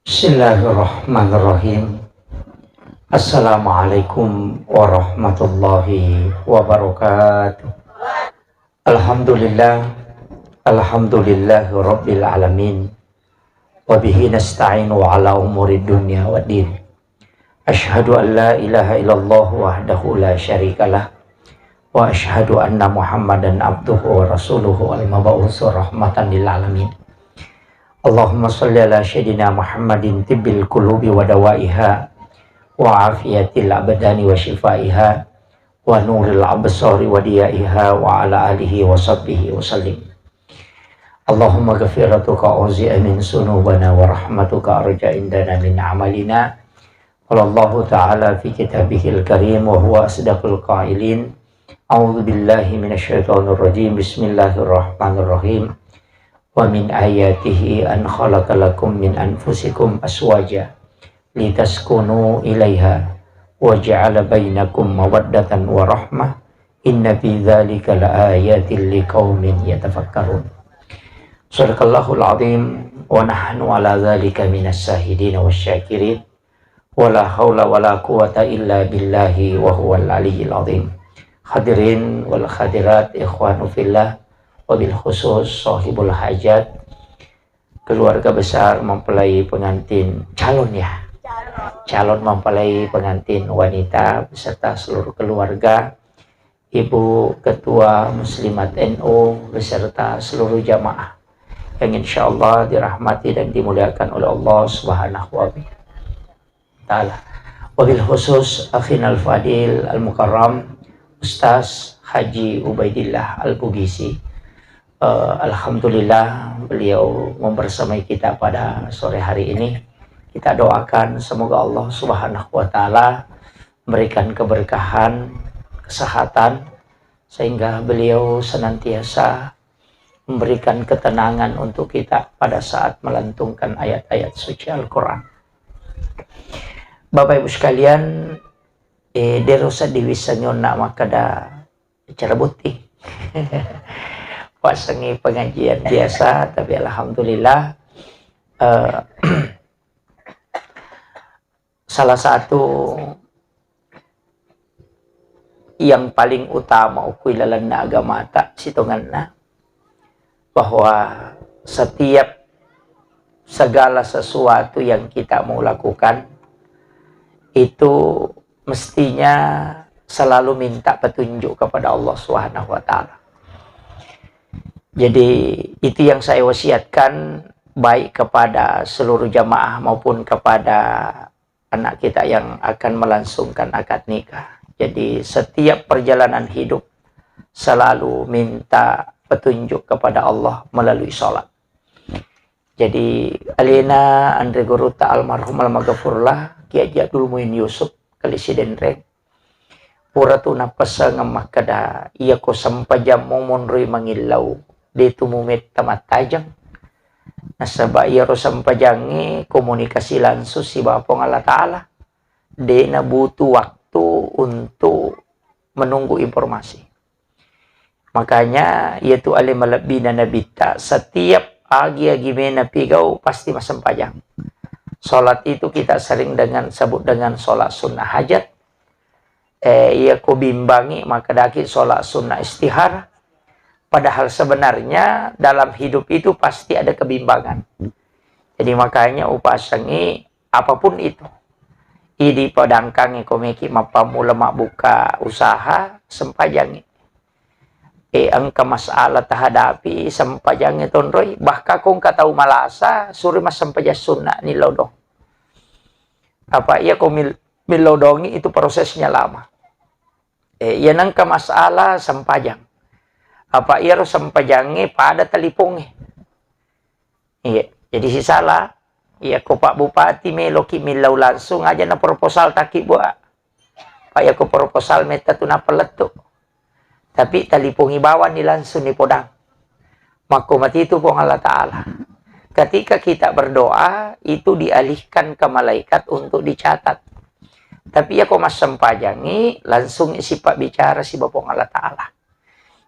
Bismillahirrahmanirrahim. Assalamualaikum warahmatullahi wabarakatuh. Alhamdulillah, alhamdulillahi rabbil alamin. Wabihi nasta'inu ala umuri dunya wa din. Ashhadu an la ilaha illallah wahdahu la syarikalah. Wa ashhadu anna muhammadan abduhu wa rasuluhu al-mab'uts rahmatan lil alamin. Allahumma sholli ala sayyidina Muhammadin tibbil qulubi wa dawaiha wa afiyatil abdani wa shifaiha wa nuril absari wa diyaiha wa ala alihi wa sahbihi wa sallim. Allahumma ghafiratuka auzi'a min sunubana wa rahmatuka arja indana min amalina. Wallahu ta'ala fi kitabihil karim wa huwa asdaqul qailin. A'udzu billahi minasyaitonir rajim. Bismillahirrahmanirrahim. Wa min ayatihi an khalaqalakum min anfusikum aswaja litaskunu ilaiha wa ja'ala bainakum mawaddatan wa rahmah inna fi dzalika laayatin liqaumin yatafakkarun. Shadaqallahul azim wa nahnu ala dzalika minas syahidin wasyakirin wa la haula wa la quwata illa billahi wa huwal aliyyil azim. Hadirin wal hadirat ikhwanu fillah, wabil khusus sahibul hajat, keluarga besar mempelai pengantin calon mempelai pengantin wanita beserta seluruh keluarga, ibu ketua muslimat NU beserta seluruh jamaah yang insyaallah dirahmati dan dimuliakan oleh Allah Subhanahu wa taala. Wabil khusus akhinal fadil al mukarram Ustaz Haji Ubaidillah Al-Bugisi. Alhamdulillah beliau membersamai kita pada sore hari ini. Kita doakan semoga Allah Subhanahu wa taala memberikan keberkahan, kesehatan, sehingga beliau senantiasa memberikan ketenangan untuk kita pada saat melantunkan ayat-ayat suci Al-Quran. Bapak Ibu sekalian, derosa diwisanyon nak makada cara butih. Pasangi pengajian biasa, tapi alhamdulillah salah satu yang paling utama ukuilalan na agama tak situngan na bahwa setiap segala sesuatu yang kita mau lakukan itu mestinya selalu minta petunjuk kepada Allah Subhanahu wa taala. Jadi itu yang saya wasiatkan baik kepada seluruh jamaah maupun kepada anak kita yang akan melangsungkan akad nikah. Jadi setiap perjalanan hidup selalu minta petunjuk kepada Allah melalui sholat. Jadi alina andre guru ta almarhum almaghfurlah Ki Jadul Muin Yusuf Kalisiden rek puratu napasa ngamakada iya ko sampajam monroy mangilaw dito mumit tamat tajang nasaba iya ro sampajangi komunikasi langsung si Bapong Allah Ta'ala de na butuh waktu untuk menunggu informasi. Makanya yaitu alimalabina nabita setiap agi mena pigau pasti masampajang. Salat itu kita sering sebut dengan salat sunnah hajat. Ia ko bimbangi maka daki salat sunnah istihara. Padahal sebenarnya dalam hidup itu pasti ada kebimbangan. Jadi makanya upasangi apapun itu. Idi padangkangi komeki mapamu lemak buka usaha sempajangi. Angka masalah tahadapi sempajangi tonroy. Bahkan kong katau malasa suri mas sempajas sunnah ni lodong. Apa iya kong milodongi itu prosesnya lama. Yan angka masalah sempajang. Apa ia harus sempajangi pada telipungnya. Iya, jadi si salah. Iya ko Pak Bupati meloki milau langsung aja na proposal taki buat. Pak ya ko proposal meta tu na peletuk. Tapi talipungi bawan ni langsung ni podang. Maka mati itu pong Allah Ta'ala. Ketika kita berdoa itu dialihkan ke malaikat untuk dicatat. Tapi ya ko mas sempajangi langsung si Pak bicara si Bapong Allah Ta'ala.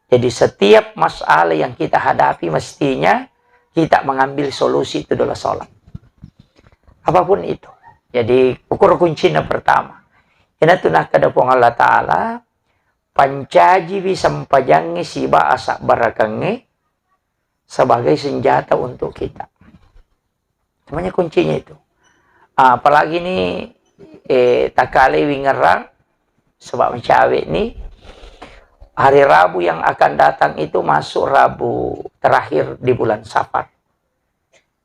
Jadi setiap masalah yang kita hadapi mestinya kita mengambil solusi itu adalah sholat. apapun itu. Jadi ukur kuncinya pertama. Ina tunah kada pong Allah Ta'ala pancaji bisampajangi siba asak barakange sebagai senjata untuk kita. Semuanya kuncinya itu. Apalagi nih takale wingerang sebab mencawe nih hari Rabu yang akan datang itu masuk Rabu terakhir di bulan Safar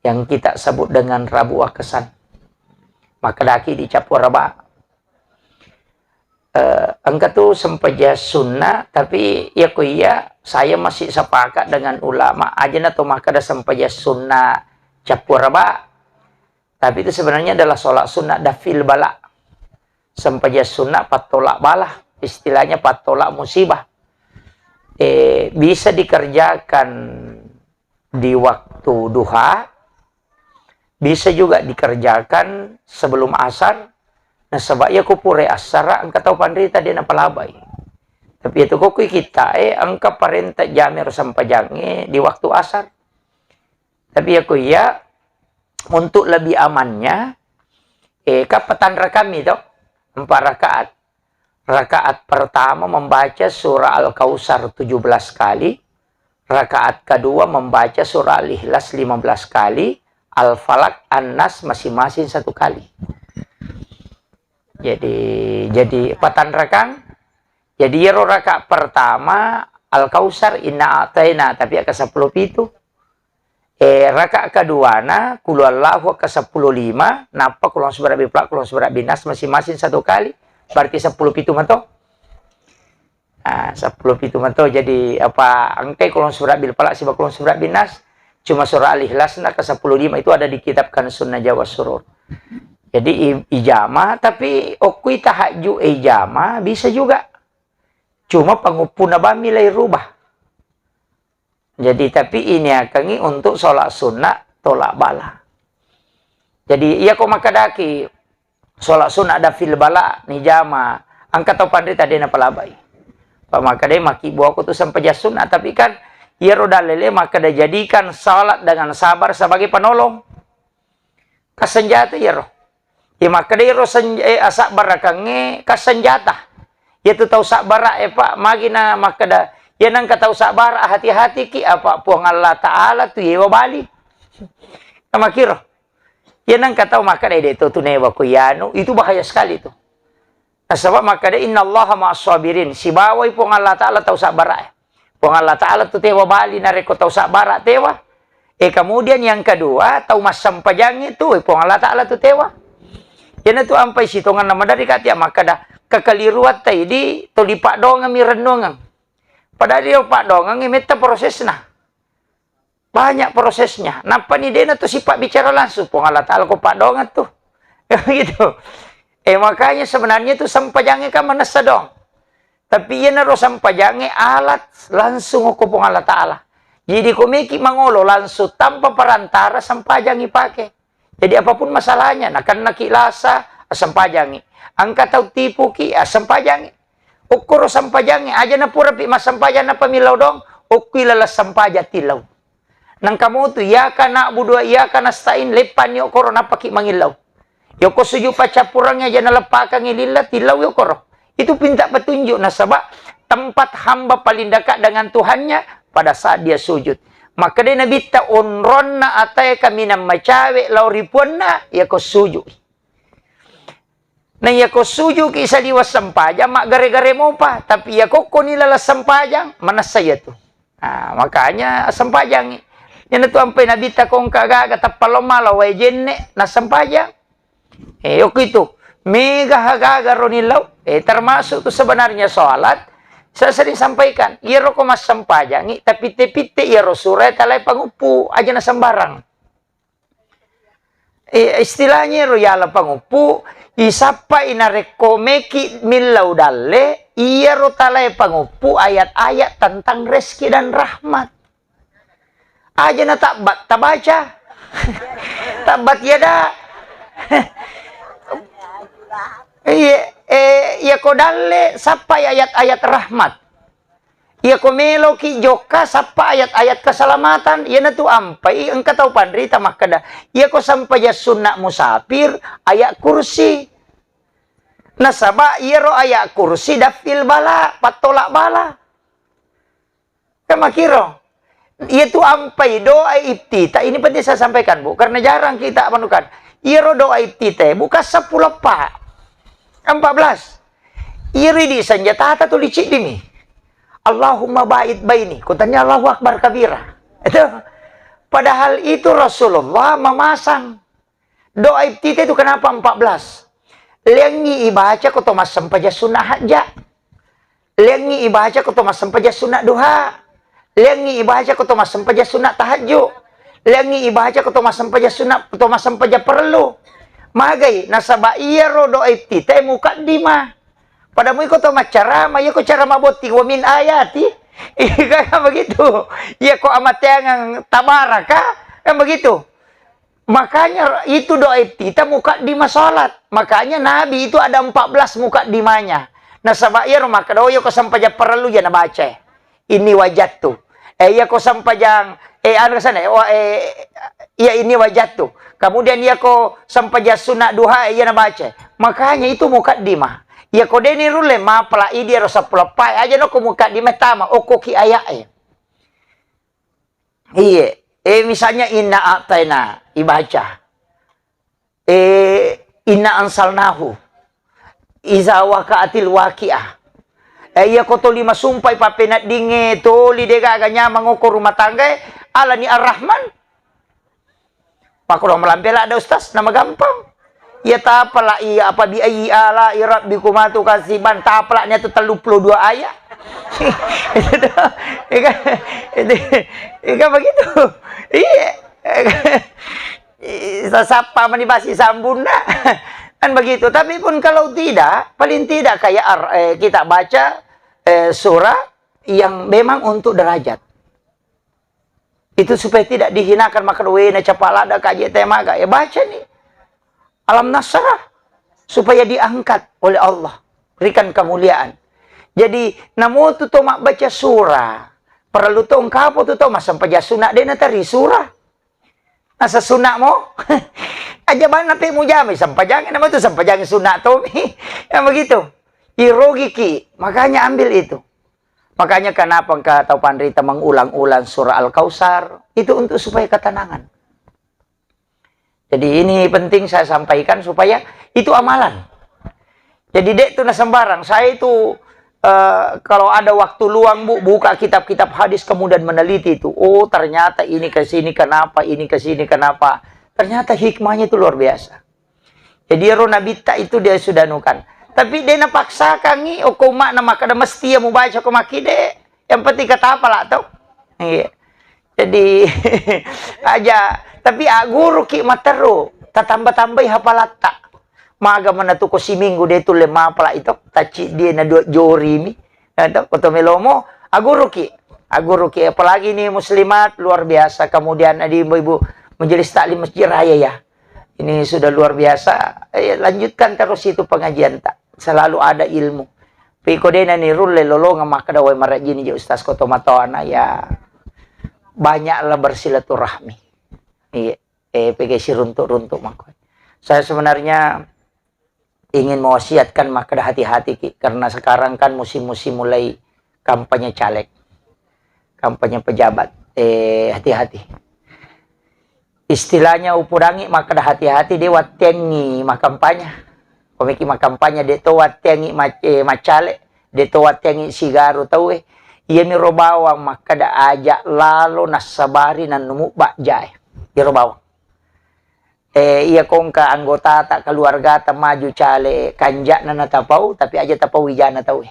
yang kita sebut dengan Rabu Wakesan. Maka daki dicapur raba. Engkau tuh sempaja sunnah, tapi ya kuya saya masih sepakat dengan ulama aja atau maka ada sempaja sunnah capur raba. Tapi itu sebenarnya adalah sholat sunnah dafil bala. Sempaja sunnah patolak bala, istilahnya patolak musibah. Bisa dikerjakan di waktu duha, bisa juga dikerjakan sebelum asar. Nah sebab ya kupure asara angka tahu pandai tadi na palabay. Tapi itu kok kita angka parenta jamir sampajange di waktu asar. Tapi ya kuya untuk lebih amannya kapatan kami itu 4 rakaat. Rakaat pertama membaca surah Al-Kautsar 17 kali. Rakaat kedua membaca surah Al-Ikhlas 15 kali. Al-Falaq, An-Nas masing-masing 1 kali. Jadi patan rakang. Jadi ya rakaat pertama Al-Kautsar inna ataina tapi ke 10 pitu. Rakaat kedua na qul huwallahu ke 10 5, napa kulon surat biplak kulon surat binas masing-masing 1 kali. Berarti 10 pitu manto. 10 pitu manto jadi apa angkai kulon surat biplak siba kulon surat binas cuma surah Al-Ikhlas na ke 10 5 itu ada di kitab Sunnah Jawa Surur. Jadi ijama tapi okui tahajud ijama bisa juga. Cuma pengupuna bami lai rubah. Jadi tapi ini akangi untuk sholat sunnah tolak bala. Jadi iya kok makadaki sholat sunnah ada fil bala ni jama angkat tau pandai tadi na palabai. Pak makadai maki buah aku tu sampai sunnah tapi kan iya roda lele maka dah jadikan sholat dengan sabar sebagai penolong. Kasenjata ya roh. Ya maka dia asak barakange kasenjata. Ya tu tahu sak barak pak magina maka dah ya nang kata sak barak hati-hati ki apa puang Allah Taala tu yewa bali. Nama kira. Ya nang kata maka dah itu tu newa kuyanu itu bahaya sekali tu. Nah, sebab maka dah innallaha ma'as-sabirin. Si bawai puang Allah Taala tahu sak barak. Puang Allah Taala tu tewa bali nareko tahu sak barak tewa. Kemudian yang kedua tahu masam pajang itu puang Allah Taala tu tewa. Yan itu ampai sitongan nama dari katia maka dah kekeliruan tadi to di pak dongang mi renungan. Padahal dia pak dongang meta prosesnya. Banyak prosesnya. Napa ni dia tu sifat bicara langsung pun Allah Taala ko pak dongang tu. Gitu. Makanya sebenarnya tu sampajangnya kan manasa dong. Tapi yan naro sampajangnya alat langsung ko pun Allah Taala. Jadi komiki mangolo langsung tanpa perantara sampajangi pakai. Jadi apapun masalahnya, akan nakilasa, sampajangi. Angka tahu tipu ki, sampajangi. Ukur sampajangi, aja na pura pi masampajan na pamilaw dong, ukilala sampaja tilaw. Nang kamu tu, ya ka na budua, ya ka na stain, lepan yo koro na paki mangilaw. Yo ko suju pacapurangnya, aja na lepakang ilila, tilaw yo koro. Itu pinta petunjuk na sabak, tempat hamba paling dekat dengan Tuhannya, pada saat dia sujud. Maka dia nabi ta unronna atay kami na macawe lauripuan na ya ko suju. Na ya ko suju ki isa liwas sampajang mak gare-gare mo pa tapi ya ko nilala sampajang manas saya tu. Makanya sampajang yan tu ampay nabi ta kong kagaga tapaloma laway jenne na sampajang. Oke itu mega hagaga ronilaw termasuk tu sebenarnya salat. Saya sering sampaikan, iro ko mas sampajangi, tapi te-pite iro surat alay pangupu, aja na sembarang. Istilahnya iro yala pangupu, isapa inarekomeki milaw dalle, iro talay pangupu ayat-ayat tentang rezeki dan rahmat. Aja na tabat, tabaca. Tabat ya dah. Ya ko dalle sampai ayat-ayat rahmat. Ia ko melo ki joka sapa ayat-ayat keselamatan. Ia na tu ampai engkau tahu pandrita makada. Ia ko sampai ya sunnah musafir ayat kursi. Nasaba ia ro ayat kursi dafil bala patolak bala. Kamakiro. Ia tu ampai doa iftitah. Ini penting saya sampaikan, Bu, karena jarang kita manukan. Ia ro doa iftitah buka 10 pak 14. Ia ridi senjata tu licik dimi. Allahumma ba'id baini. Kutanya Allahu Akbar kabira. Itu. Padahal itu Rasulullah memasang. Doa iftitah itu kenapa 14? Lengi ibaca ko Thomas sampaja sunnah hajja. Lengi ibaca ko Thomas sampaja sunnah duha. Lengi ibaca ko Thomas sampaja sunnah tahajud. Lengi ibaca ko Thomas sampaja sunnah Thomas sampaja perlu. Magay nasaba iya ro doa iftitah mukaddimah. Padamu iko to macara, maya ko cara maboti wa min ayati. Kaya begitu. Ya ko amateang tabaraka, kan begitu. Makanya itu doa iftitah mukaddimah salat. Makanya Nabi itu ada 14 mukaddimahnya. Nah sabaya ro maka doa ko sampaja perlu ya na baca. Ini wajat tu. Ya ko sampajang anu sana ya ini wajat tu. Kemudian ya ko sampaja sunat duha ya na baca. Makanya itu mukaddimah. Ya kode ni rule ma pala idi rosa pulapai aja no kumuka di metama okoki ayat. Iya, misalnya inna ataina ibaca. Inna ansalnahu. Iza waqa'atil waqi'ah. Iya koto lima sumpai papenat dinge toli dega aganya mengukur rumah tangga ala ni ar-Rahman. Pakulah melampela ada ustaz nama gampang. Ya tapala iya apa bi ayyi ala rabbikumatu kasiban tapalanya tu 32 ayat. Itu begitu. Iya. Sapa manibasi sambunda. Kan begitu. Tapi pun kalau tidak, paling tidak kayak kita baca surah yang memang untuk derajat. Itu supaya tidak dihinakan maka wena capala ada kaji temaga. Ya baca nih. Alam Nasrah supaya diangkat oleh Allah, berikan kemuliaan. Jadi namu tu mak baca surah perlu tu engkau tu mas sampai sunat dena tari surah asa sunat mo aja ban nape mu jami sampai jangan nama tu sampai jangan sunat tu yang begitu irogi ki makanya ambil itu. Makanya kenapa engkau tahu pandrita mengulang-ulang surah Al-Kautsar itu untuk supaya ketenangan. Jadi ini penting saya sampaikan supaya itu amalan. Jadi dek itu sembarang. Saya itu kalau ada waktu luang buka kitab-kitab hadis kemudian meneliti itu. Oh ternyata ini ke sini kenapa, ini ke sini kenapa. Ternyata hikmahnya itu luar biasa. Jadi Ronabita itu dia sudah nukan. Tapi dia napaksa kangi o kuma nama kada mesti mau baca ko makide. Yang penting kata apa lah tau. Iya. Jadi aja tapi guru ki matero tatambah-tambah hafalata. Maga manatu ko si minggu dia tu lema pala itu taci dia na dua jori mi. Ada koto melomo guru ki apalagi nih muslimat luar biasa. Kemudian ada ibu-ibu majelis taklim masjid raya ya. Ini sudah luar biasa. Lanjutkan terus itu pengajian tak. Selalu ada ilmu. Piko dena ni rulle lolonga maka dawai marajini je ustaz koto matawana ya. Banyaklah bersilaturahmi. Iya, PGC runtuk-runtuk makanya. Saya sebenarnya ingin mewasiatkan maka hati-hati karena sekarang kan musim-musim mulai kampanye caleg, kampanye pejabat. Hati-hati. Istilahnya upurangi maka hati-hati dia watengi makampanye. Komiki makampanye dia to watengi macale, dia to watengi sigaru tahu Iya mi robawang maka da ajak lalu nasabari nan numu bakjay. Iya robawang. Iya kongka anggota tak keluarga tak maju cale kanjak na natapau tapi aja tapau wijana tahu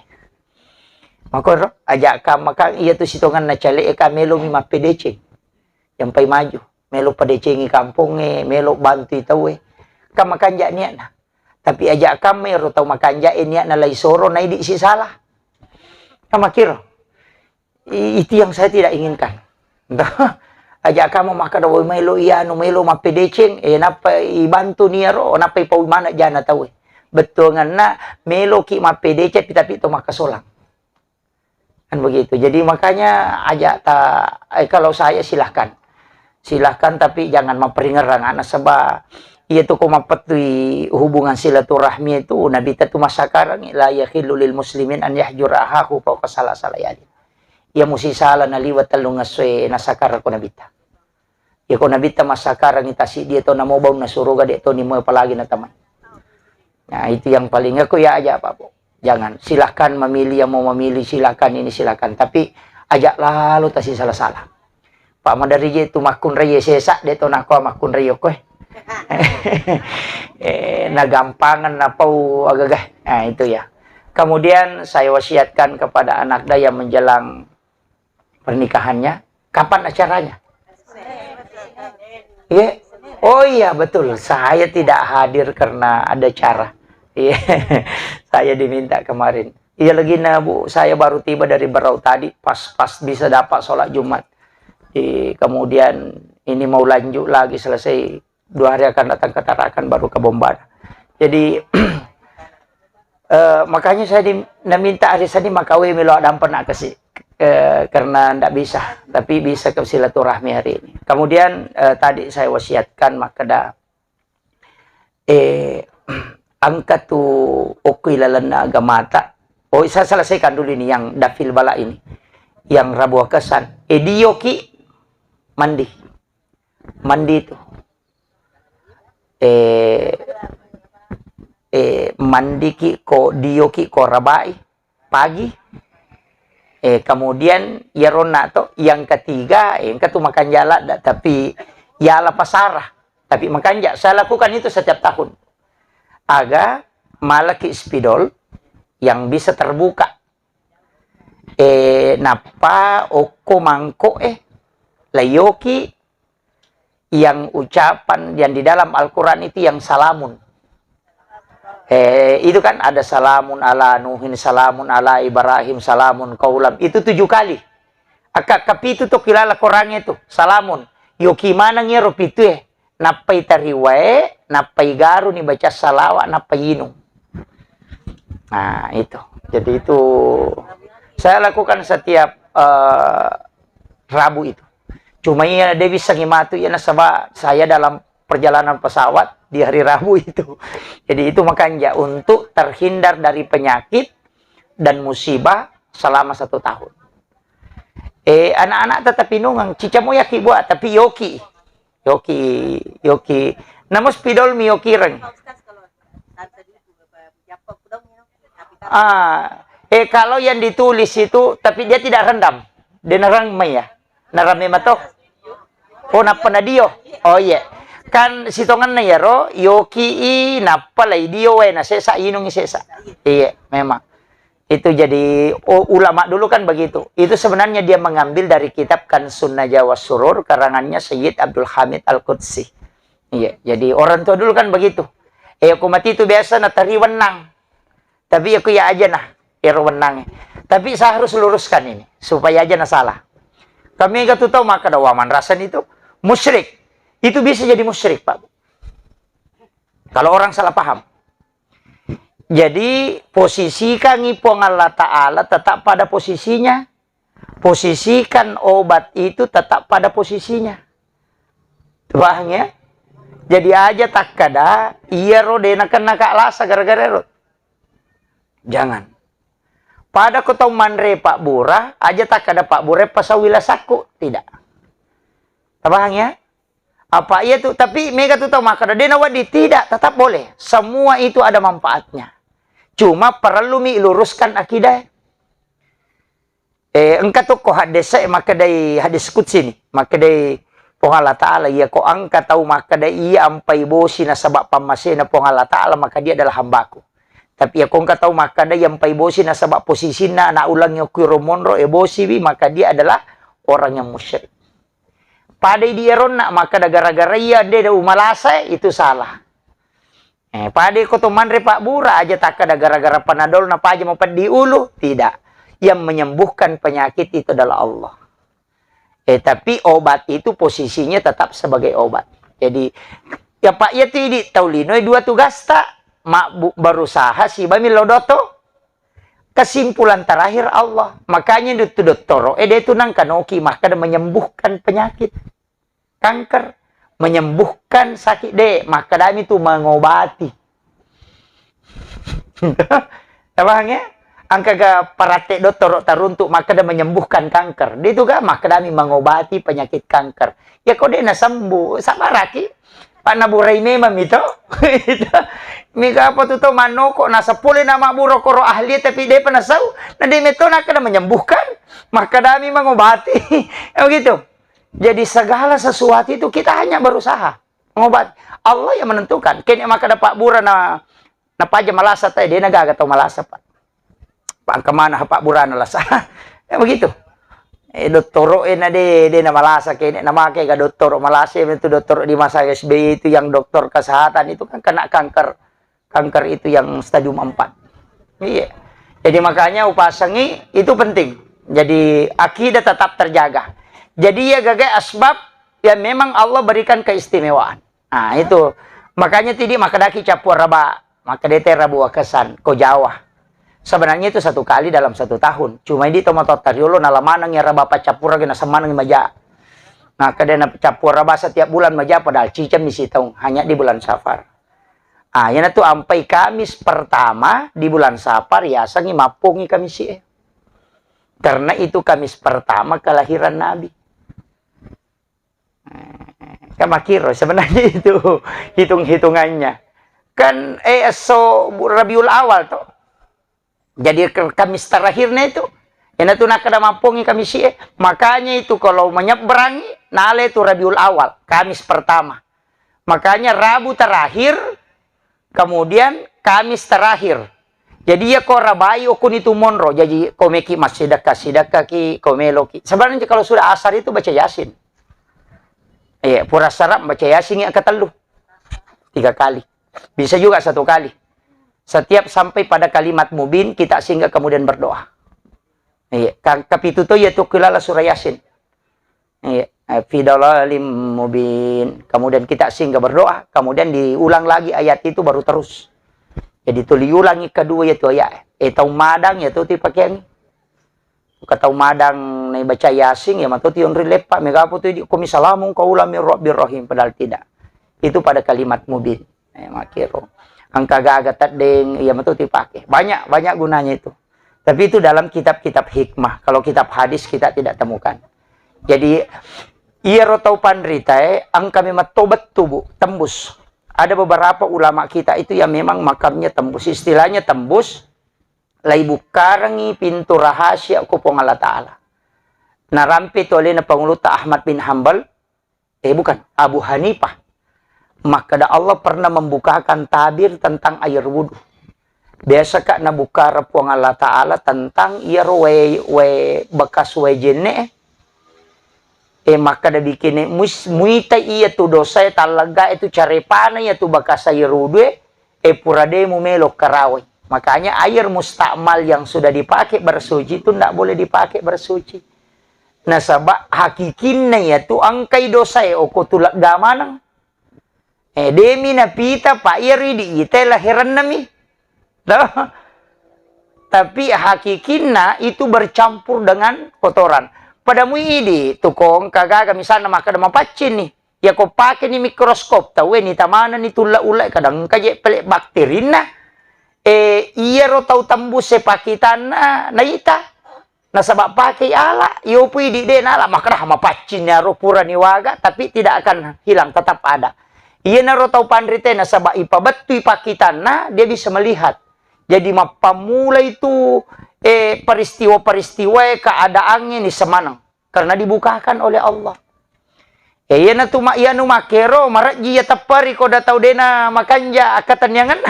Maka ajak ka maka iya tu sitongan na cale ka melo mi mapedece. Yang pai maju. Melo pedece ngi kampung melo bantu tahu Ka makanjak niat na. Tapi ajak kami ro tau makanjak niat na lai soro na idi si salah. Kamakiro. Itu yang saya tidak inginkan. Ajak kamu maka daw melo iano melo mapedeceng napa ibantu niya ro napa ipau mana jana tahu betul ngana melo ki mapedece tapi to makasolang. Kan begitu. Jadi makanya kalau saya silahkan tapi jangan memperingerang anak sebab ia tu kumapatui hubungan silaturahmi itu Nabi itu masa karang la yakhillu lil muslimin an yahjura ahahu fawqa salasayali. Ia musi sala na liwat talungaswe nasakar ko nabita. Ya ko nabita masakarang itasi dia to namobaw na suruga dia to ni mo palagi na tamay. Nah, itu yang paling aku ya aja Pak Po. Jangan, silahkan memilih yang mau memilih, silahkan ini, silahkan. Tapi ajak lalu tasi salah-salah. Pak Madari itu makun raya sesak, dia tahu nak makun raya kowe. Nagampangan napau agak-agak. Nah itu ya. Kemudian saya wasiatkan kepada anak daya menjelang pernikahannya. Kapan acaranya? Iya. Oh iya betul. Saya tidak hadir karena ada cara. Iya, saya diminta kemarin. Iya lagi Bu, saya baru tiba dari Berau tadi, pas bisa dapat sholat Jumat. Kemudian ini mau lanjut lagi selesai 2 hari akan datang ke Tarakan baru ke Bombana. Jadi makanya saya minta hari tadi makawe milo dampen nak kasih karena tidak bisa, tapi bisa ke silaturahmi hari ini. Kemudian tadi saya wasiatkan makada angkat tu okey lalana agamata. Oh, saya selesaikan dulu ini yang dafil bala ini. Yang Rabu Kesan. Diyoki mandi. Mandi itu. Mandi ki ko diyoki ko rabai pagi. Kemudian yarona to yang ketiga, yang ketu makan jala tapi yala pasarah. Tapi makan jala saya lakukan itu setiap tahun. Aga malaki spidol yang bisa terbuka. Napa oko mangko layoki yang ucapan yang di dalam Al-Quran itu yang salamun. Itu kan ada salamun ala Nuhin, salamun ala Ibrahim, salamun kaulam. Itu 7 kali. Kapitu to kilala Qurannya itu. Salamun. Yoki mana ngero pitu napai tariwae, napai garu nih baca salawat, napai inung. Nah itu. Jadi itu saya lakukan setiap Rabu itu. Cuma ya dia bisa ngimatu ya nasabah saya dalam perjalanan pesawat di hari Rabu itu. Jadi itu makanya untuk terhindar dari penyakit dan musibah selama 1 tahun. Anak-anak tetap inungang cica mo yaki buat tapi yoki. Yoki. Namun spidol mi yoki reng. Kalau yang ditulis itu tapi dia tidak rendam. Dia narang ya. Narame mato. Oh napa na dio. Oh iya. Kan sitongan na yaro yoki napa lay dio na sesa inong sesa. Iya, memang. Itu jadi ulama dulu kan begitu. Itu sebenarnya dia mengambil dari kitab kan Sunnah Jawa Surur karangannya Sayyid Abdul Hamid Al-Qudsi. Iya, jadi orang tua dulu kan begitu. Aku mati itu biasa na tari wenang. Tapi aku ya aja nah, wenangnya. Tapi saya harus luruskan ini supaya aja na salah. Kami enggak tahu maka dawaman rasan itu musyrik. Itu bisa jadi musyrik, Pak. Kalau orang salah paham. Jadi posisikan ipong Allah Ta'ala tetap pada posisinya. Posisikan obat itu tetap pada posisinya. Paham ya? Jadi aja tak kada iya rodena kena lasa gara-gara rod. Jangan. Pada kau tahu manre Pak Bura aja tak kada Pak Bura pasawila saku. Tidak. Paham ya? Apa iya tuh? Tapi mega tuh tahu maka dena wadi tidak, tetap boleh. Semua itu ada manfaatnya. Cuma perlu luruskan akidah. Engkau tuh kok hadis maka dari hadis qudsi ni. Maka dari pong Allah Ta'ala ya kok angka tahu maka dari iya ampai bosi na sabab pamasena pong Allah Ta'ala maka dia adalah hambaku. Tapi ya kok engkau tahu maka dari ampai bosi na sabab posisinya na ulang kuromonro bosi maka dia adalah orang yang musyrik. Pada dia rona maka gara-gara iya dia umalasa itu salah. Pada kotoman Pak Bura aja tak ada gara-gara panadol napa aja mau di ulu tidak. Yang menyembuhkan penyakit itu adalah Allah. Tapi obat itu posisinya tetap sebagai obat. Jadi ya Pak ya tidak tahu lino 2 tugas tak mak berusaha si bami lodoto Kesimpulan terakhir Allah. Makanya itu dokter, dia itu nang kanoki maka menyembuhkan penyakit kanker, menyembuhkan sakit maka kami itu mengobati. Abangnya, angka ga parate dokter taruntuk maka menyembuhkan kanker. Dia itu ga maka kami mengobati penyakit kanker. Ya kok dia na sembuh, sama raki. Pak naburay memang itu. Mika apa tuh mano kok nasa pulih nama buro koro ahli tapi dia penasau. Nah dia itu nak kena menyembuhkan, maka kami mengobati. Begitu. Jadi segala sesuatu itu kita hanya berusaha mengobati. Allah yang menentukan. Kini maka dapat bura na paja malasa tadi dia naga atau malasa pak. Pak kemana pak bura na lasa. Ya begitu. Doktoro na de na malasa kini nama kayak doktoro malasa itu doktor di masa SBY itu yang dokter kesehatan itu kan kena kanker. Kanker itu yang stadium 4. Iya. Jadi makanya upasangi itu penting. Jadi akidah tetap terjaga. Jadi ya gagai asbab ya memang Allah berikan keistimewaan. Nah itu. Makanya tadi maka daki capur raba. Maka dete rabu kesan ko Jawa. Sebenarnya itu 1 kali dalam 1 tahun. Cuma di tomato tariolo nalamanang ya raba capur lagi nasamanang maja. Nah kadena capur raba setiap bulan maja padahal cicam misi tahun hanya di bulan Safar. Ah, yan itu sampai Kamis pertama di bulan Safar ya sangi mapungi Kamis sih. Karena itu Kamis pertama kelahiran Nabi. Kamakiro sebenarnya itu hitung-hitungannya. Kan so Rabiul Awal tuh. Jadi Kamis terakhirnya itu yan itu nak ada mapungi Kamis sih. Makanya itu kalau menyeberangi nale itu Rabiul Awal, Kamis pertama. Makanya Rabu terakhir kemudian Kamis terakhir. Jadi ya kok rabai okun itu monro. Jadi komeki masih sedekah ki komeloki. Sebenarnya kalau sudah asar itu baca Yasin. Iya, pura sarap baca Yasin ya ketelu 3 kali. Bisa juga 1 kali. Setiap sampai pada kalimat mubin kita singgah kemudian berdoa. Iya, kapituto yaitu kilala surah Yasin. Iya. Fidalalim mubin. Kemudian kita singgah berdoa. Kemudian diulang lagi ayat itu baru terus. Jadi itu diulangi kedua yaitu ayat. Tahu madang yaitu dipakai ini. Kata madang nih baca Yasin ya matu tion rilepa. Megapo tu di komisalamun kaulam rabbir rahim. Padahal tidak. Itu pada kalimat mubin. Makiro. Angka gagat deng ya matu dipakai. Banyak gunanya itu. Tapi itu dalam kitab-kitab hikmah. Kalau kitab hadis kita tidak temukan. Jadi iya rotau pandrita ang kami matobat tubuh tembus. Ada beberapa ulama kita itu yang memang makamnya tembus. Istilahnya tembus. Lai bukarangi pintu rahasia kupong Allah Ta'ala. Narampit oleh na panguluta Ahmad bin Hanbal. Bukan. Abu Hanifah. Maka Allah pernah membukakan tabir tentang air wudhu. Biasa kak nabuka rapuang Allah Ta'ala tentang iya we bekas we jene. Maka da bikin muita iya tu dosa talaga itu carepana ya tu bakas air wudhu purade mu melok karawai. Makanya air mustakmal yang sudah dipakai bersuci itu tidak boleh dipakai bersuci. Nah sabak hakikinnya ya tu angkai dosa oko tulak gamanang. Demi na pita pa iri di ite lahiran nami. Tapi hakikinnya itu bercampur dengan kotoran. Pada muidi tukong kagaga misalnya maka ada mapacin nih. Ya kau pakai nih mikroskop tahu ini tamana nih tulak ulai kadang kaje pelek bakteri nah. Iya ro tau tembus sepakitan na ita. Na sabab pakai ala yo pui di den ala maka dah mapacin ya ro pura ni waga tapi tidak akan hilang tetap ada. Iya na ro tau pandrite na sabab ipa betu pakitan nah dia bisa melihat. Jadi mapamula itu peristiwa-peristiwa keadaannya ni semanang karena dibukakan oleh Allah. Iya na tuma iya nu makero marak dia tepari ko datau dena makanja akatan yangan.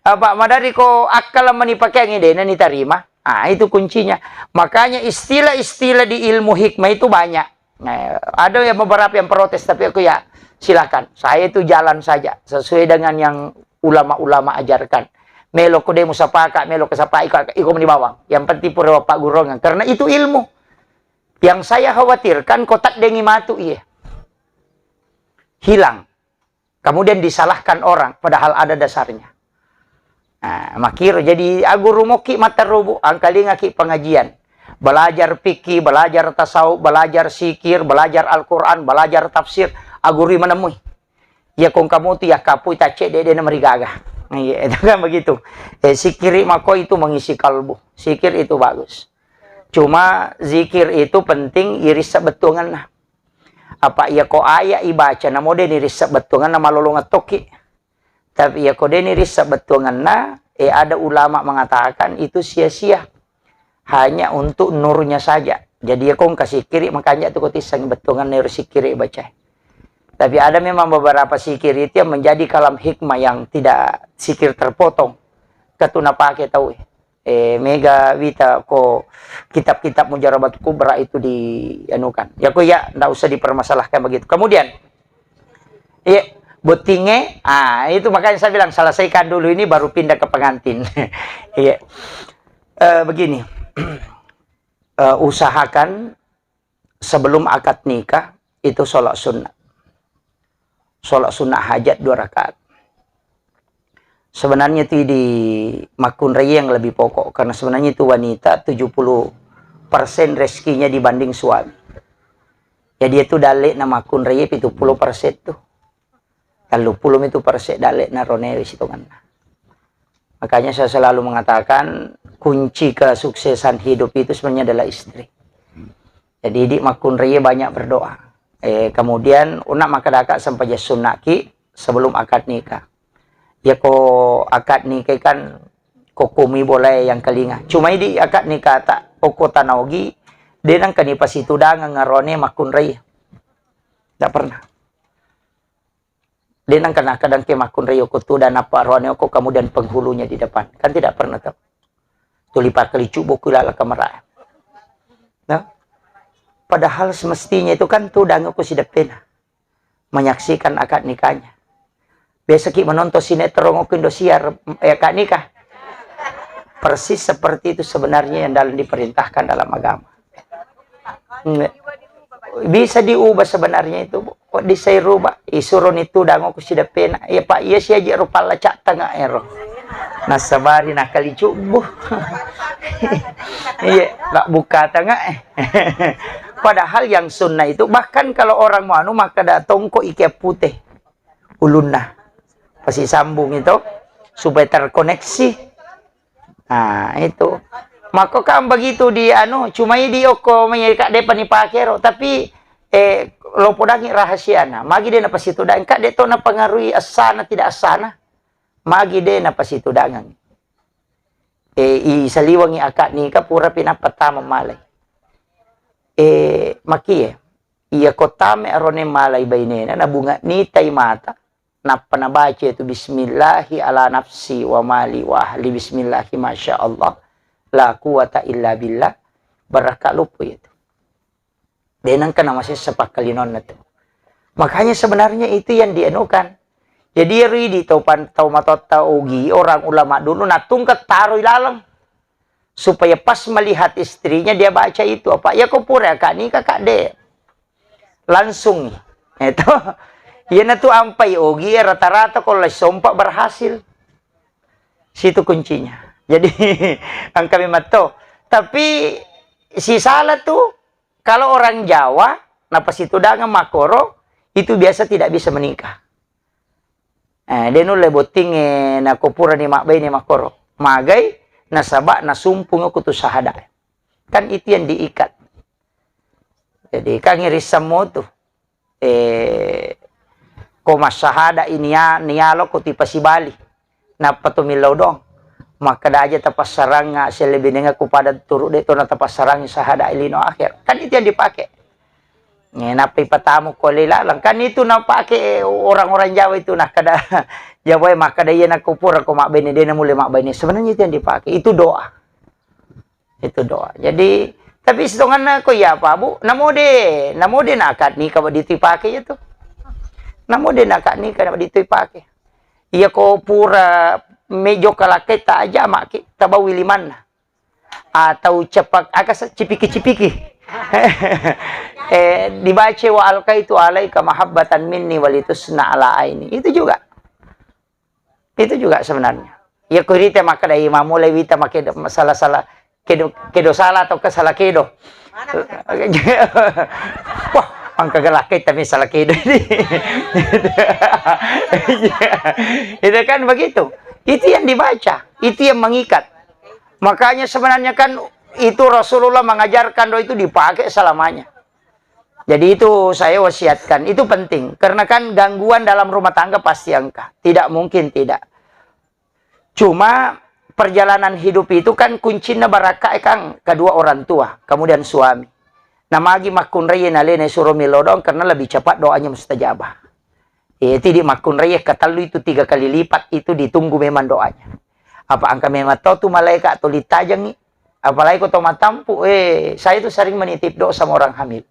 Pak madari ko akal manipakai yang dena ni tarima. Itu kuncinya. Makanya istilah-istilah di ilmu hikmah itu banyak. Nah, ada yang beberapa yang protes tapi aku ya silakan. Saya itu jalan saja sesuai dengan yang ulama-ulama ajarkan. Melo ko demo sapaka, melo ke sapa iko menibawang. Yang penting pura Pak Gurongan karena itu ilmu. Yang saya khawatirkan kotak dengi matu iya. Hilang. Kemudian disalahkan orang padahal ada dasarnya. Makiro jadi aguru moki mata rubu angkali ngaki pengajian. Belajar fikih, belajar tasawuf, belajar sikir, belajar Al-Qur'an, belajar tafsir, aguri menemui. Ya kong kamu tu ya kapui tace de merigaga. Iya, itu kan begitu. Sikir mako itu mengisi kalbu. Sikir itu bagus. Cuma zikir itu penting iris sebetungan. Apa ya ko aya ibaca namo de iris sebetungan nama lolongat toki. Tapi ya kode ini risab betunganna, ada ulama mengatakan itu sia-sia. Hanya untuk nurnya saja. Jadi ya kong kasih kiri, makanya itu kotisang betungan nur sikiri baca. Tapi ada memang beberapa sikir itu yang menjadi kalam hikmah yang tidak sikir terpotong. Katuna pakai tahu. Mega Vita ko kitab-kitab Mujarabat Kubra itu dianukan. Ya kok ya, enggak usah dipermasalahkan begitu. Kemudian, iya. Botinge, itu makanya saya bilang selesaikan dulu ini baru pindah ke pengantin. Iya. Begini, usahakan sebelum akad nikah itu sholat sunnah. Sholat sunnah hajat 2 rakaat. Sebenarnya itu di makun raya yang lebih pokok. Karena sebenarnya itu wanita 70% rezekinya dibanding suami. Ya dia itu dalek na makun raya 70% tuh. Kalau pulum itu persek dalek naronewi situngan. Makanya saya selalu mengatakan kunci kesuksesan hidup itu sebenarnya adalah istri. Jadi di makun raya banyak berdoa. Kemudian unak makadaka sampai sunaki sebelum akad nikah. Ya ko akad nikah kan kokumi boleh yang kelinga. Cuma di akad nikah tak oko tanaugi denang kanipas itu dangang ngarone makun raya. Tak pernah. Denang kena kadang ke makun raya kutu dan apa roane ko kemudian penghulunya di depan. Kan tidak pernah tahu. Tulipa kelicu buku lala kamera. Nah, padahal semestinya itu kan tuh dan aku sidak pena menyaksikan akad nikahnya. Biasa kita menonton sinetron aku Indosiar akad nikah. Persis seperti itu sebenarnya yang dalam diperintahkan dalam agama. Bisa diubah sebenarnya itu. Kok disay rubah? Isuron itu dango ko sida pena. Ya pak, iya siya aja rupala cak tengah ero. Nasabari nakalicubuh. Iya, tak buka tengah. Padahal yang sunnah itu, bahkan kalau orang mau anu, maka datang kok ike putih. Ulunna. Pasti sambung itu. Supaya terkoneksi. Nah, itu. Maka kan begitu di anu, cuma di oko menyikak depan ni pakero, tapi lo podangi rahasia na. Magi de na pasitu dan kak de to na pengaruhi asana tidak asana. Magi de na pasitu dangan. I saliwangi akad ni kapura pinapatama malay. Maki iya kotame arone malay bainena na bunga ni tay mata. Na panabaca itu bismillahi ala nafsi wa mali wa ahli bismillahi masya Allah. La quwata illa billah. Barakat lupa itu. Denang kan masih sepak kalinon na to. Makanya sebenarnya itu yang dianukan. Jadi ridi tau matot ugi orang ulama dulu natung taruh lalang. Supaya pas melihat istrinya dia baca itu apa? Ya kau pura kak ni kakak de. Langsung itu. Ya na tu ampai ugi rata-rata kalau sompak berhasil. Situ kuncinya. Jadi ang kami mato. Tapi si salah tuh kalau orang Jawa napa situ dangan makoro itu biasa tidak bisa menikah. Denu leboting na kopura ni makbay ni makoro. Magay nasaba nasumpung ko tu sahada. Kan itu yang diikat. Jadi kan ngirisam mo tuh. Koma sahada niyalo ko ti pasibali. Napatumilaw dong. Maka aja tapas sarang nga selebih nga kepada turut dito na tapas sarang sahada ilino akhir. Kan itu yang dipakai. Napay patamu ko lilalang. Kan itu napake orang-orang Jawa itu nah kada Jawa maka daya nakupura ko makbay ni na muli makbay ni. Sebenarnya itu yang dipakai. Itu doa. Itu doa. Jadi tapi setongan ko ya apa bu? Namode na akad nikah dito dipakai itu. Namode na akad nikah dito dipakai. Iya ko pura medyo kalakay ta aja maki tabawi liman atau cepak akas cipiki-cipiki dibaca wa alqaitu alaika mahabbatan minni walitusna ala aini itu juga sebenarnya Iya kurite maka dai mamulai wita make salah-salah kedo salah atau kesalah kedo. Wah, ang kagalakay tapi salah kedo ini. Itu kan begitu. Itu yang dibaca, itu yang mengikat. Makanya sebenarnya kan itu Rasulullah mengajarkan doa itu dipakai selamanya. Jadi itu saya wasiatkan, itu penting. Karena kan gangguan dalam rumah tangga pasti angka. Tidak mungkin tidak. Cuma perjalanan hidup itu kan kuncinya baraka kang kedua orang tua, kemudian suami. Namagi makun raya nalene suruh milodong karena lebih cepat doanya mustajabah. Itu di makun raya katalu itu 3 kali lipat itu ditunggu memang doanya. Apa angka memang tahu tu malaikat atau ditajangi. Apalagi kau tomat tampu, saya itu sering menitip doa sama orang hamil.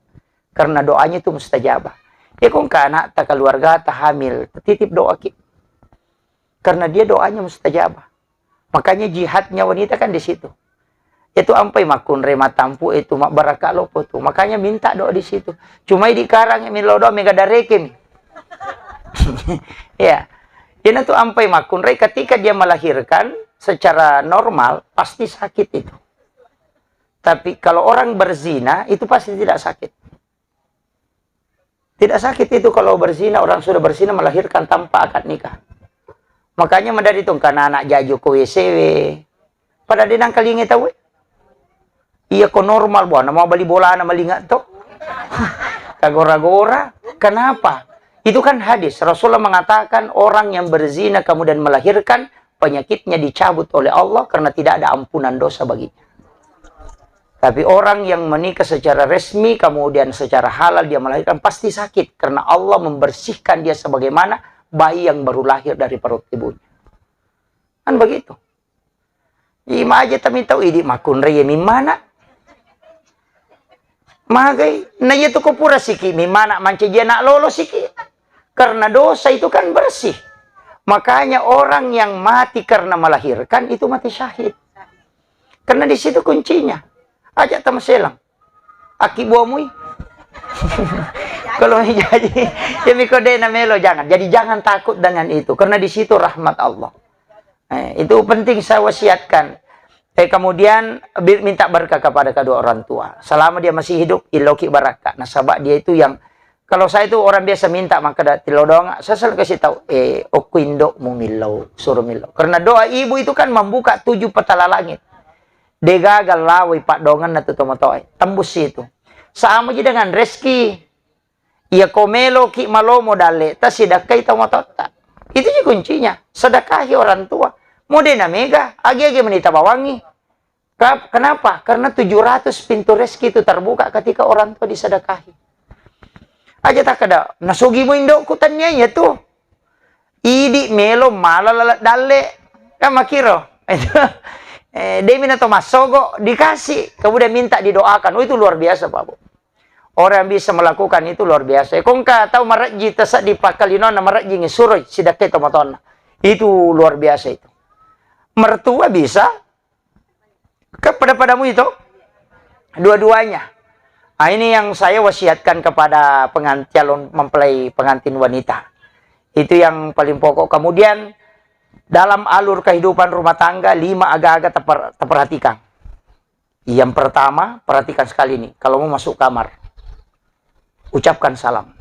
Karena doanya itu mustajabah. Ya kong ka anak, tak keluarga, tak hamil, titip doa ki. Karena dia doanya mustajabah. Makanya jihadnya wanita kan di situ. Itu ampai makun rema tampu itu mak baraka lopo tuh. Makanya minta doa di situ. Cuma di karang milo doa mega darekem. Ya. Dia tuh ampai makun re ketika dia melahirkan secara normal pasti sakit itu. Tapi kalau orang berzina itu pasti tidak sakit. Tidak sakit itu kalau berzina, orang sudah berzina melahirkan tanpa akad nikah. Makanya medari itu karena anak jaju ke WCW. Pada dinang kalingi tahu. Iya kok normal buana mau beli bola nama lingat tuh. Kagora-gora. Kenapa? Itu kan hadis. Rasulullah mengatakan orang yang berzina kemudian melahirkan penyakitnya dicabut oleh Allah karena tidak ada ampunan dosa baginya. Tapi orang yang menikah secara resmi, kemudian secara halal dia melahirkan, pasti sakit. Karena Allah membersihkan dia sebagaimana bayi yang baru lahir dari perut ibunya. Kan begitu. Ima aja kami tahu, ini makun raya mimana. Magai, na itu kupura siki, mimana mancija nak lolo siki. Karena dosa itu kan bersih. Makanya orang yang mati karena melahirkan, itu mati syahid. Karena di situ kuncinya. Ajak sama selang. Aki buamui. Kalau jadi ya mikode na melo jangan. Jadi jangan takut dengan itu karena di situ rahmat Allah. Itu penting saya wasiatkan. Kemudian minta berkah kepada kedua orang tua. Selama dia masih hidup iloki barakah. Nasabah dia itu yang kalau saya itu orang biasa minta maka tilodong saya selalu kasih tahu okuindo mumilo suruh milo. Karena doa ibu itu kan membuka 7 petala langit. Degagal lawai pak dongan na tutomotoy. Tembus itu. Sama aja dengan reski. Ia komelo ki malomo dale. Tas sidakai tomotota. Itu juga kuncinya. Sedekahi orang tua. Mode na mega. Agi-agi menita bawangi. Kenapa? Karena 700 pintu reski itu terbuka ketika orang tua disedekahi. Aja tak ada. Nasugi mo indo kutannya ya tuh. Idi melo malalalat dale. Kan makiro. Dia minta masogo dikasih kemudian minta didoakan. Itu luar biasa Pak Bu. Orang yang bisa melakukan itu luar biasa. Kung ka tahu maraji tasak di pakalino na maraji ngesuroi sidakke tomatona. Itu luar biasa itu. Mertua bisa padamu itu dua-duanya. Nah, ini yang saya wasiatkan kepada calon mempelai pengantin wanita. Itu yang paling pokok. Kemudian dalam alur kehidupan rumah tangga, 5 agak-agak terperhatikan. Yang pertama, perhatikan sekali nih. Kalau mau masuk kamar, ucapkan salam.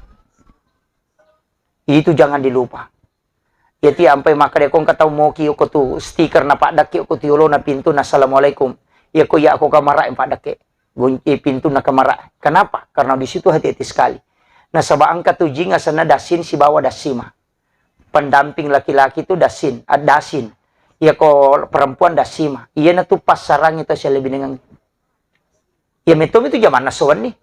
Itu jangan dilupa. Yati sampai maka dia kong katau mo kiyo ko tu stiker na padak kiyo ko tiulo na pintu na assalamualaikum. Ya ko ya ako kamara yang padak ke. Gunci pintu na kamara. Kenapa? Karena di situ hati-hati sekali. Nah sabang katujing asana dasin si bawa dasima. Pendamping laki-laki itu dasin, dasin. Ya kok perempuan dasima. Iya na tu pas sarang itu saya lebih dengan. Ya metom itu zaman nasuan nih.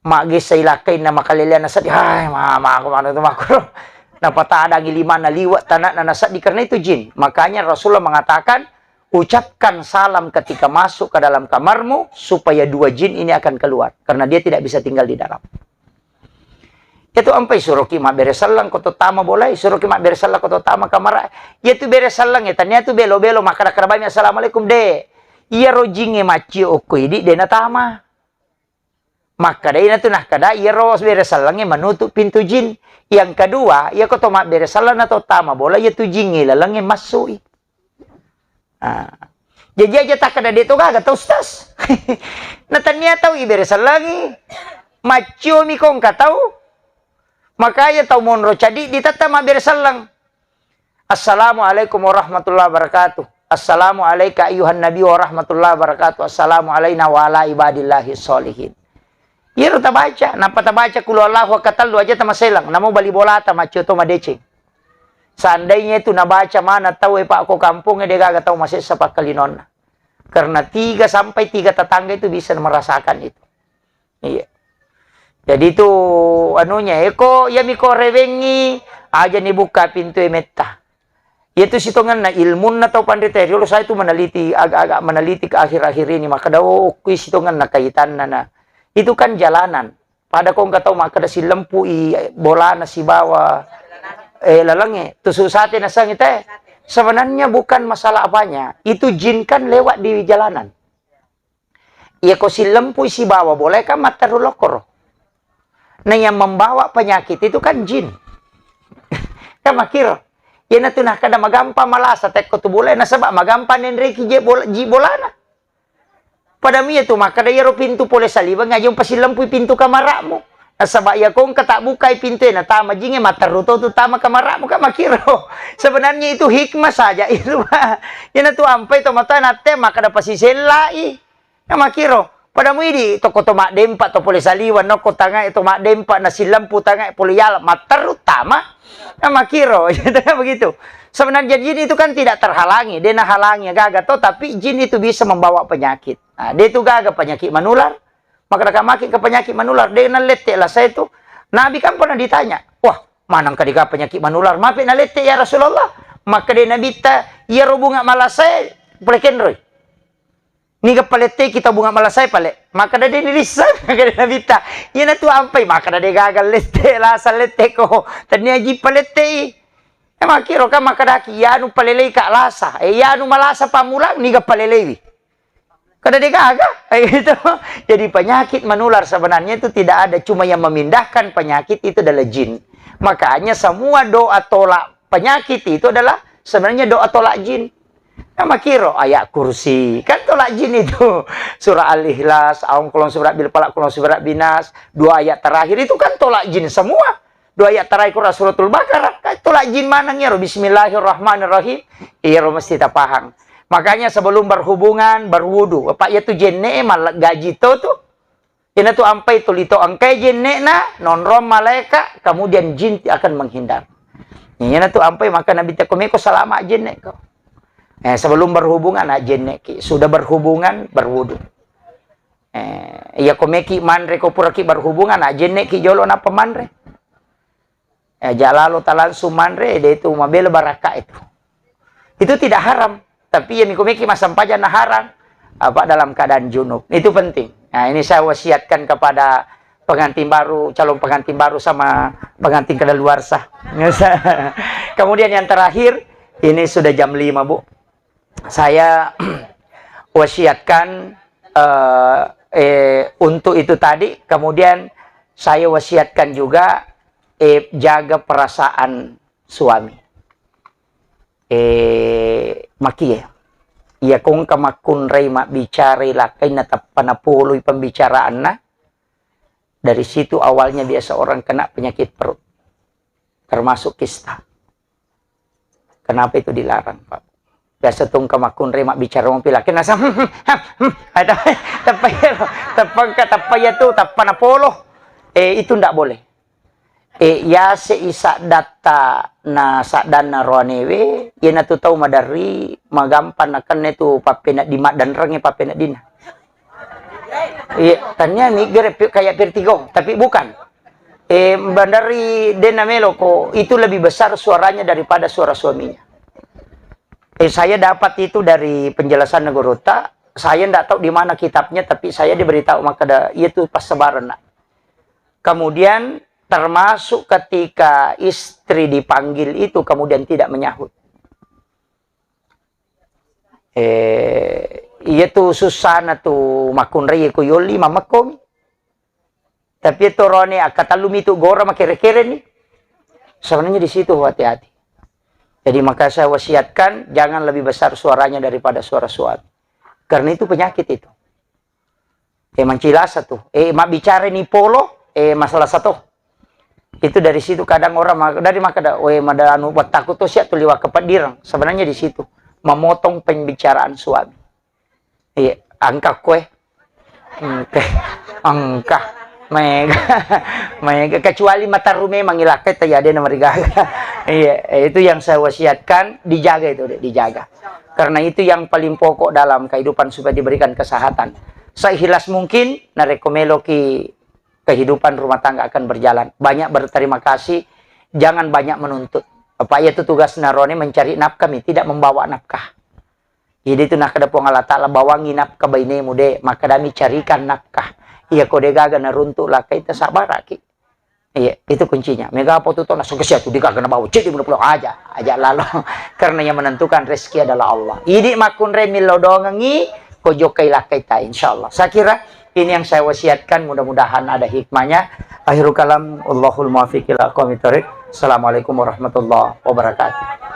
Magi sa ilakay na makalilian na sa di. Ay, mama ako mana itu makro. Napata ada ngiliman na liwat tanah na nasa di karena itu jin. Makanya Rasulullah mengatakan, ucapkan salam ketika masuk ke dalam kamarmu supaya 2 jin ini akan keluar karena dia tidak bisa tinggal di dalam. Itu ampai suruh kima beresalang koto tama boleh suruh kima beresalang koto tama kamar ya tu beresalang ya tanya tu belo maka kerabami assalamualaikum de iya rojinge maci okoi di dena tama maka dai na tu nah kada iya ros beresalang menutup pintu jin. Yang kedua ya koto mak beresalang atau tama boleh ya tu jinge lalang masui Jadi aja tak kada dito kagak tahu ustaz. Natanya tahu iberesan lagi. Macio mi kong tahu. Makanya tahu monro jadi ditata maberesan lang. Assalamualaikum warahmatullahi wabarakatuh. Assalamualaikum ayuhan nabi warahmatullahi wabarakatuh. Assalamu alayna wa ala ibadillahi sholihin. Iya ruta baca. Napa ta baca kulu Allah wa katal aja tama selang. Namo bali bola ta macio to madecing. Seandainya itu nabaca mana tahu pak aku kampungnya dia gak tahu masih sepak kalinon. Karena 3 sampai 3 tetangga itu bisa merasakan itu. Iya. Jadi itu anunya eko ya miko rewengi aja nih buka pintu emeta. Itu sitongan na ilmun na tau pandai kalau saya itu meneliti agak-agak meneliti ke akhir-akhir ini maka daw kuis sitongan na kaitan na itu kan jalanan. Pada kau nggak tahu maka ada si lempu bola na si bawa lalange tusuk sate na sang itu sebenarnya bukan masalah apanya itu jin kan lewat di jalanan. Iya kau si lempu si bawa boleh kan mata rulokor. Nah yang membawa penyakit itu kan jin. Kan makir. Ya na tunah kada magampa malasa tek ko tu boleh na sabab magampa nendreki ji bolana. Pada mi itu maka da yero pintu pole saliba ngajong pasilampui pintu kamarakmu. Na sabab ya kong kata bukai pintu na tama jinge mata ruto tu tama kamarakmu kan makiro. Sebenarnya itu hikmah saja itu. Ya na tu ampai to mata na te maka da pasiselai. Kan makiro. Pada mu ini toko tomak dempak to pole saliwan no ko tanga itu mak dempak na silampu tanga pole yala mater utama na makiro jadi begitu. Sebenarnya jin itu kan tidak terhalangi, dia nah halangi gaga to tapi jin itu bisa membawa penyakit. Nah, dia itu gaga penyakit menular. Maka dia makin ke penyakit menular dia na lete lah saya itu. Nabi kan pernah ditanya, "Wah, manang kadika penyakit menular? Maaf na lete ya Rasulullah." Maka dia Nabi ta, "Ya robunga malasai plekenroy." Niga palete kita bunga malasay pale. Maka da dinilisan kada nabita. Yan na tu ampay maka da gagal lete la sa lete ko. Tanya ji palete. Makiro ka maka da yanu palelei ka lasa. Yanu malasa pamulang niga palelei. Kada de gaga. Itu. Jadi penyakit menular sebenarnya itu tidak ada, cuma yang memindahkan penyakit itu adalah jin. Makanya semua doa tolak penyakit itu adalah sebenarnya doa tolak jin. Nama kiro ayat kursi kan tolak jin itu surah Al-Ikhlas, aum kolong surat bil falaq kolong surat binas, 2 ayat terakhir itu kan tolak jin semua. 2 ayat terakhir suratul Baqarah kan tolak jin manangnya bismillahirrahmanirrahim. Iya mesti tak paham. Makanya sebelum berhubungan berwudu. Pak ya tu jenne mal gaji to tu. Ini tu ampai tu lito angkai jenne na nonrom malaika kemudian jin akan menghindar. Ini tu ampai maka Nabi takomeko salama jenne kau. Sebelum berhubungan jeneki sudah berhubungan berwudu. Ya komeki manre ko puraki berhubungan jeneki jolo na pemanre. Jalalo talansu manre de itu mabel baraka itu. Itu tidak haram, tapi yang komeki masam paja na haram apa dalam keadaan junub. Itu penting. Nah, ini saya wasiatkan kepada pengantin baru, calon pengantin baru sama pengantin kadaluarsa. Kemudian yang terakhir, ini sudah jam 5, Bu. Saya wasiatkan untuk itu tadi, kemudian saya wasiatkan juga jaga perasaan suami. Maki ya kung kamakun ray bicara lakay na panapuloy pembicaraan na. Dari situ awalnya biasa orang kena penyakit perut, termasuk kista. Kenapa itu dilarang, Pak? Biasa tung kamakun remak bicara mo pila kena sam ada tapaya tu tapanapolo itu ndak boleh. Ya se isa data na sadana roanewe ya na tu tau madari magampan akan itu papena di dan range papena dina. Tanya ni kayak vertigo tapi bukan. Bandari denamelo ko itu lebih besar suaranya daripada suara suaminya. Saya dapat itu dari penjelasan Negorota. Saya tidak tahu di mana kitabnya, tapi saya diberitahu maka itu pas sebaran. Kemudian termasuk ketika istri dipanggil itu kemudian tidak menyahut. Itu susana tu makunri ko yoli mamakomi. Tapi itu rone akatalumi tu gora makere-kere nih. Sebenarnya di situ hati-hati. Jadi maka saya wasiatkan jangan lebih besar suaranya daripada suara suami. Karena itu penyakit itu. Mancilasa tuh. Mak bicara ni polo, masalah satu. Itu dari situ kadang orang dari maka mada anu buat takut tuh siap tuh liwat kepadirang. Sebenarnya di situ memotong pembicaraan suami. Angka kue. Angka mega kecuali mata rume mangilakai tayade na marigaga. Itu yang saya wasiatkan, dijaga itu, dijaga. Karena itu yang paling pokok dalam kehidupan supaya diberikan kesehatan. Seikhlas mungkin narekomelo ki kehidupan rumah tangga akan berjalan. Banyak berterima kasih, jangan banyak menuntut. Apa itu tugas narone mencari nafkah, tidak membawa nafkah. Jadi itu nak kada po Allah Ta'ala bawangi nafkah baine mude, maka dami carikan nafkah. Iya kode gaga naruntuk lah kita sabar aki. Iya, itu kuncinya. Mega apa tuh langsung kesia tuh digaga na bawa jadi pulang aja lalu. Karena yang menentukan rezeki adalah Allah. Idi makun remil lodongangi kojokai lakai ta insyaallah. Saya kira ini yang saya wasiatkan, mudah-mudahan ada hikmahnya. Akhirul kalam, Allahul muwaffiq ila aqwamit thoriq. Assalamualaikum warahmatullahi wabarakatuh.